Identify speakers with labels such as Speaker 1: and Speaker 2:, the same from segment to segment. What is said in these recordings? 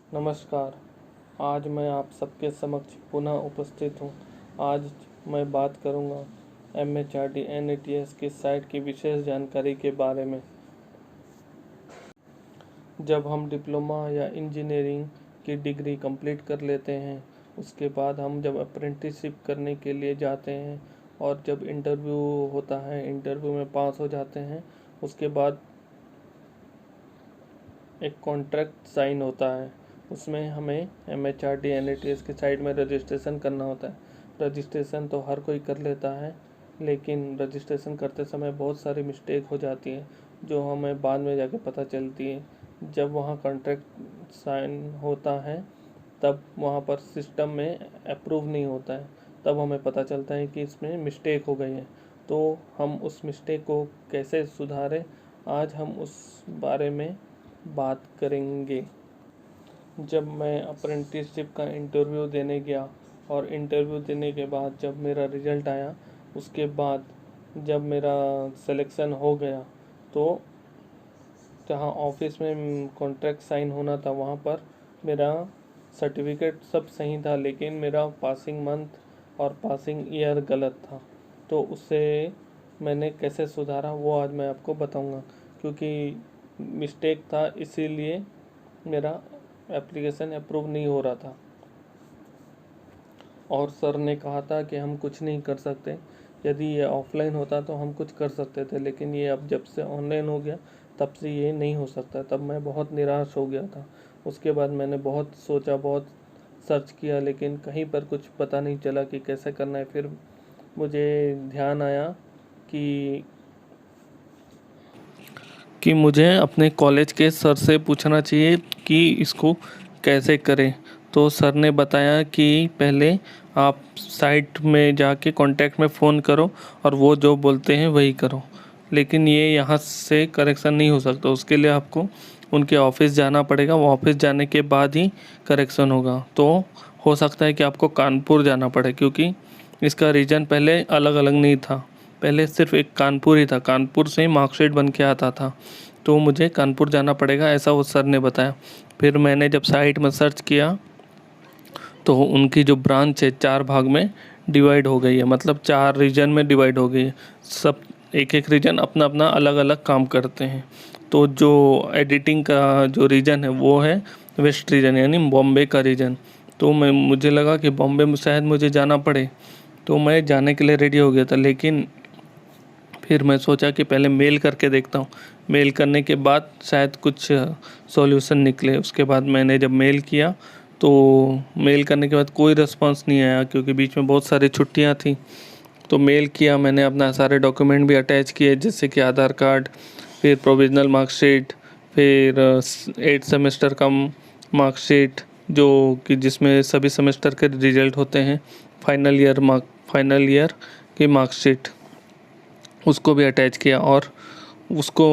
Speaker 1: नमस्कार। आज मैं आप सबके समक्ष पुनः उपस्थित हूँ। आज मैं बात करूँगा MHRD NETS की साइट की विशेष जानकारी के बारे में। जब हम डिप्लोमा या इंजीनियरिंग की डिग्री कंप्लीट कर लेते हैं, उसके बाद हम जब अप्रेंटिसशिप करने के लिए जाते हैं और जब इंटरव्यू होता है, इंटरव्यू में पास हो जाते हैं, उसके बाद एक कॉन्ट्रैक्ट साइन होता है। उसमें हमें MHRD NETS की साइट में रजिस्ट्रेशन करना होता है। रजिस्ट्रेशन तो हर कोई कर लेता है, लेकिन रजिस्ट्रेशन करते समय बहुत सारी मिस्टेक हो जाती है जो हमें बाद में जाके पता चलती है। जब वहाँ कॉन्ट्रैक्ट साइन होता है तब वहाँ पर सिस्टम में अप्रूव नहीं होता है, तब हमें पता चलता है कि इसमें मिस्टेक हो गई है। तो हम उस मिस्टेक को कैसे सुधारें, आज हम उस बारे में बात करेंगे। जब मैं अप्रेंटिसशिप का इंटरव्यू देने गया और इंटरव्यू देने के बाद जब मेरा रिज़ल्ट आया, उसके बाद जब मेरा सिलेक्शन हो गया तो जहाँ ऑफिस में कॉन्ट्रैक्ट साइन होना था वहाँ पर मेरा सर्टिफिकेट सब सही था, लेकिन मेरा पासिंग मंथ और पासिंग ईयर गलत था। तो उससे मैंने कैसे सुधारा वो आज मैं आपको बताऊंगा, क्योंकि मिस्टेक था इसीलिए मेरा एप्लीकेशन अप्रूव नहीं हो रहा था। और सर ने कहा था कि हम कुछ नहीं कर सकते। यदि ये ऑफलाइन होता तो हम कुछ कर सकते थे, लेकिन ये अब जब से ऑनलाइन हो गया तब से ये नहीं हो सकता। तब मैं बहुत निराश हो गया था। उसके बाद मैंने बहुत सोचा, बहुत सर्च किया, लेकिन कहीं पर कुछ पता नहीं चला कि कैसे करना है। फिर मुझे ध्यान आया कि मुझे अपने कॉलेज के सर से पूछना चाहिए कि इसको कैसे करें। तो सर ने बताया कि पहले आप साइट में जाके कांटेक्ट में फ़ोन करो और वो जो बोलते हैं वही करो, लेकिन ये यहाँ से करेक्शन नहीं हो सकता। उसके लिए आपको उनके ऑफिस जाना पड़ेगा। वो ऑफिस जाने के बाद ही करेक्शन होगा। तो हो सकता है कि आपको कानपुर जाना पड़े, क्योंकि इसका रीजन पहले अलग अलग नहीं था। पहले सिर्फ एक कानपुर ही था, कानपुर से ही मार्कशीट बन के आता था। तो मुझे कानपुर जाना पड़ेगा, ऐसा वो सर ने बताया। फिर मैंने जब साइट में सर्च किया तो उनकी जो ब्रांच है 4 भाग में डिवाइड हो गई है, मतलब 4 रीजन में डिवाइड हो गई है। सब एक एक रीजन अपना अपना अलग अलग काम करते हैं। तो जो एडिटिंग का जो रीजन है वो है वेस्ट रीजन, यानी बॉम्बे का रीजन। तो मुझे लगा कि बॉम्बे में शायद मुझे जाना पड़े, तो मैं जाने के लिए रेडी हो गया था। लेकिन फिर मैं सोचा कि पहले मेल करके देखता हूँ, मेल करने के बाद शायद कुछ सॉल्यूशन निकले। उसके बाद मैंने जब मेल किया तो मेल करने के बाद कोई रिस्पांस नहीं आया, क्योंकि बीच में बहुत सारी छुट्टियाँ थी। तो मेल किया मैंने, अपना सारे डॉक्यूमेंट भी अटैच किए, जैसे कि आधार कार्ड, फिर प्रोविजनल मार्कशीट, फिर 8 सेमेस्टर का मार्कशीट, जो कि जिसमें सभी सेमेस्टर के रिजल्ट होते हैं, फाइनल ईयर की मार्कशीट, उसको भी अटैच किया। और उसको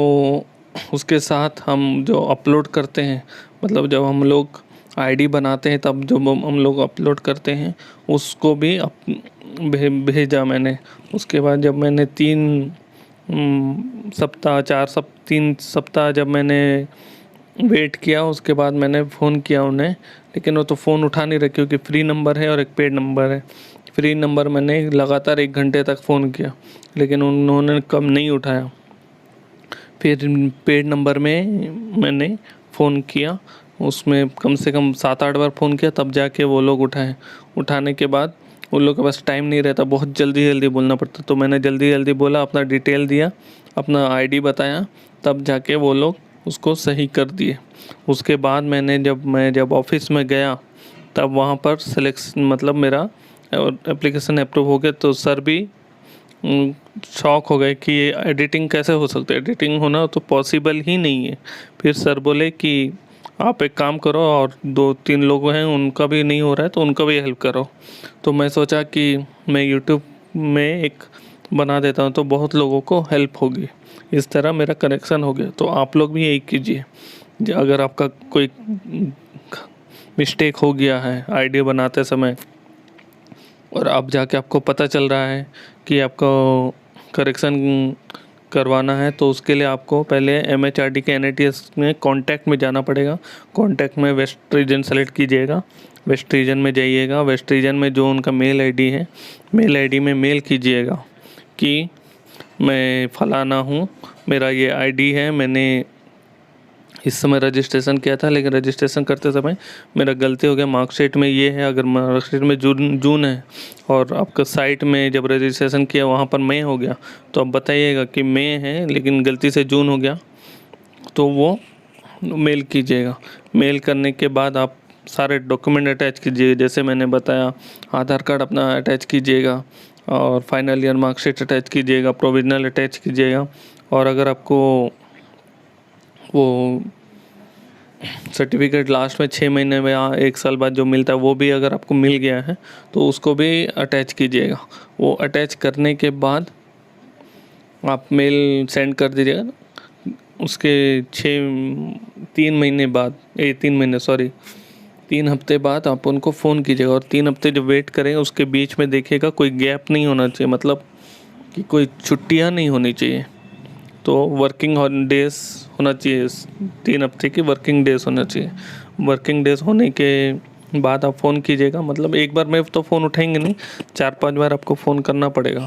Speaker 1: उसके साथ हम जो अपलोड करते हैं, मतलब जब हम लोग आईडी बनाते हैं तब जो हम लोग अपलोड करते हैं उसको भी भेजा मैंने। उसके बाद जब मैंने 3 सप्ताह जब मैंने वेट किया, उसके बाद मैंने फ़ोन किया उन्हें, लेकिन वो तो फ़ोन उठा नहीं रहे, क्योंकि फ्री नंबर है और एक पेड नंबर है। फ्री नंबर मैंने लगातार 1 घंटे तक फ़ोन किया, लेकिन उन्होंने कम नहीं उठाया। फिर पेड नंबर में मैंने फ़ोन किया, उसमें कम से कम 7-8 बार फ़ोन किया, तब जाके वो लोग उठाए। उठाने के बाद उन लोगों के पास टाइम नहीं रहता, बहुत जल्दी जल्दी बोलना पड़ता। तो मैंने जल्दी जल्दी बोला, अपना डिटेल दिया, अपना आईडी बताया, तब जाके वो लोग उसको सही कर दिए। उसके बाद मैं जब ऑफिस में गया तब वहाँ पर सिलेक्शन, मतलब मेरा एप्लीकेशन अप्रूव हो गया। तो सर भी शॉक हो गए कि ये एडिटिंग कैसे हो सकता है, एडिटिंग होना तो पॉसिबल ही नहीं है। फिर सर बोले कि आप एक काम करो, और 2-3 लोग हैं उनका भी नहीं हो रहा है तो उनका भी हेल्प करो। तो मैं सोचा कि मैं यूट्यूब में एक बना देता हूँ तो बहुत लोगों को हेल्प होगी। इस तरह मेरा कनेक्शन हो गया। तो आप लोग भी यही कीजिए। अगर आपका कोई मिस्टेक हो गया है आईडी बनाते समय और अब जाके आपको पता चल रहा है कि आपको करेक्शन करवाना है तो उसके लिए आपको पहले MHRD के NITS में कॉन्टैक्ट में जाना पड़ेगा। कॉन्टैक्ट में वेस्ट रीजन सेलेक्ट कीजिएगा, वेस्ट रीजन में जाइएगा। वेस्ट रीजन में जो उनका मेल आईडी है, मेल आईडी में मेल कीजिएगा कि मैं फ़लाना हूँ, मेरा ये आईडी है, मैंने इस समय रजिस्ट्रेशन किया था, लेकिन रजिस्ट्रेशन करते समय मेरा गलती हो गया, मार्कशीट में ये है। अगर मार्कशीट में जून है और आपका साइट में जब रजिस्ट्रेशन किया वहाँ पर मई हो गया, तो आप बताइएगा कि मई है लेकिन गलती से जून हो गया, तो वो मेल कीजिएगा। मेल करने के बाद आप सारे डॉक्यूमेंट अटैच कीजिए, जैसे मैंने बताया आधार कार्ड अपना अटैच कीजिएगा और फाइनल ईयर मार्कशीट अटैच कीजिएगा, प्रोविजनल अटैच कीजिएगा। और अगर आपको वो सर्टिफिकेट लास्ट में 6 महीने में या 1 साल बाद जो मिलता है वो भी अगर आपको मिल गया है तो उसको भी अटैच कीजिएगा। वो अटैच करने के बाद आप मेल सेंड कर दीजिएगा। उसके 3 हफ्ते बाद आप उनको फ़ोन कीजिएगा और 3 हफ्ते जो वेट करेंगे उसके बीच में देखिएगा कोई गैप नहीं होना चाहिए, मतलब कि कोई छुट्टियां नहीं होनी चाहिए। तो वर्किंग डेज होना चाहिए, 3 हफ्ते की वर्किंग डेज होना चाहिए। वर्किंग डेज होने के बाद आप फ़ोन कीजिएगा, मतलब एक बार में तो फ़ोन उठाएंगे नहीं, 4-5 बार आपको फ़ोन करना पड़ेगा।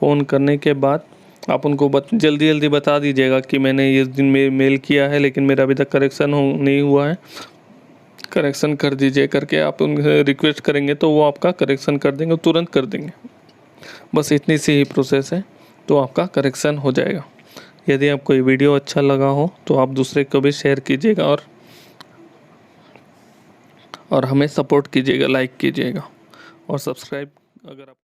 Speaker 1: फ़ोन करने के बाद आप उनको जल्दी बता दीजिएगा कि मैंने इस दिन में मेल किया है लेकिन मेरा अभी तक करेक्शन नहीं हुआ है, करेक्शन कर दीजिए करके आप उनसे रिक्वेस्ट करेंगे तो वो आपका करेक्शन कर देंगे, तुरंत कर देंगे। बस इतनी सी ही प्रोसेस है, तो आपका करेक्शन हो जाएगा। यदि आपको ये वीडियो अच्छा लगा हो तो आप दूसरे को भी शेयर कीजिएगा और हमें सपोर्ट कीजिएगा, लाइक कीजिएगा और सब्सक्राइब अगर आप